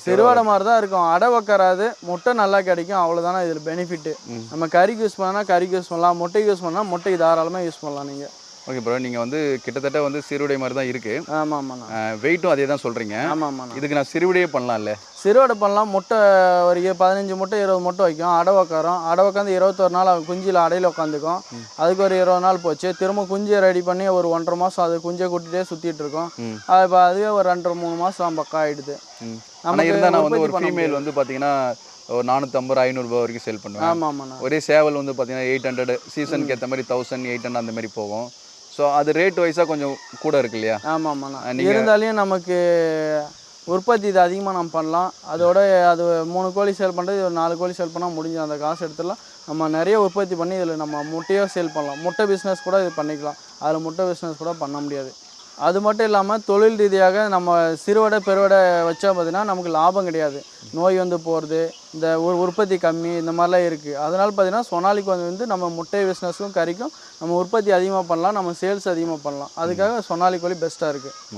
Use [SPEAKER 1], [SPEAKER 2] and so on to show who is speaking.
[SPEAKER 1] சிறுவாடை மாதிரி தான் இருக்கும். அடை உக்காராது, முட்டை நல்லா கிடைக்கும். அவ்வளோதானே இதில் பெனிஃபிட்டு. நம்ம கறிக்கு யூஸ் பண்ணால் கறிக்கு யூஸ் பண்ணலாம், முட்டைக்கு யூஸ் பண்ணால் முட்டைக்கு தாராளமாக யூஸ் பண்ணலாம் நீங்கள்.
[SPEAKER 2] Okay bro. நீங்கள் வந்து கிட்டத்தட்ட வந்து சிறுவிடை மாதிரி தான் இருக்குது.
[SPEAKER 1] ஆமாம் ஆமாண்ணா.
[SPEAKER 2] வெயிட்டும் அதே தான் சொல்கிறீங்க.
[SPEAKER 1] ஆமாம் ஆமாண்ணா.
[SPEAKER 2] இதுக்கு நான் சிறுவிடையே பண்ணலாம்ல?
[SPEAKER 1] சிறுவடை பண்ணலாம். முட்டை ஒரு 15 முட்டை 20 முட்டை வைக்கும். அடை உக்காரும். அடை உட்காந்து 21 நாள் குஞ்சில் அடையில் உட்காந்துக்கும். அதுக்கு ஒரு 20 நாள் போச்சு. திரும்ப குஞ்சை ரெடி பண்ணி ஒரு 1.5 மாதம் அது குஞ்சை கூட்டிகிட்டே சுற்றிட்டு இருக்கோம். இப்போ அதுவே ஒரு 2 3 மாதம் பக்கம் ஆகிடுது.
[SPEAKER 2] நம்ம இருந்தால் நான் வந்து ஒரு ஃபீமேல் வந்து பார்த்தீங்கன்னா ஒரு 450 500 வரைக்கும் சேல் பண்ணுவேன்.
[SPEAKER 1] ஆமாம் ஆமாண்ணா.
[SPEAKER 2] ஒரே சேவல் வந்து பார்த்தீங்கன்னா 800 சீசனுக்கு ஏற்ற மாதிரி 1000 800 அந்த மாதிரி போகும். ஸோ அது ரேட் வைஸாக கொஞ்சம் கூட இருக்கு இல்லையா?
[SPEAKER 1] ஆமாம் ஆமாண்ணா. இருந்தாலையும் நமக்கு உற்பத்தி இது அதிகமாக நம்ம பண்ணலாம். அதோட அது 3 கோழி சேல் பண்ணுறது ஒரு 4 கோழி சேல் பண்ணால் முடிஞ்சு அந்த காசு எடுத்துடலாம். நம்ம நிறைய உற்பத்தி பண்ணி இதில் நம்ம முட்டையோ சேல் பண்ணலாம். முட்டை பிஸ்னஸ் கூட இது பண்ணிக்கலாம். அதில் முட்டை பிஸ்னஸ் கூட பண்ண முடியாது. அது மட்டும் இல்லாமல் தொழில் ரீதியாக நம்ம சிறுவடை பெருவடை வச்சா பார்த்தீங்கன்னா நமக்கு லாபம் கிடையாது. நோய் வந்து போகிறது, இந்த உற்பத்தி கம்மி, இந்த மாதிரிலாம் இருக்குது. அதனால பார்த்தீங்கன்னா சொனாலிக்கு வந்து நம்ம முட்டை பிஸ்னஸுக்கும் கறிக்கும் நம்ம உற்பத்தி அதிகமாக பண்ணலாம், நம்ம சேல்ஸ் அதிகமாக பண்ணலாம். அதுக்காக சொனாலி கோழி பெஸ்ட்டாக இருக்குது.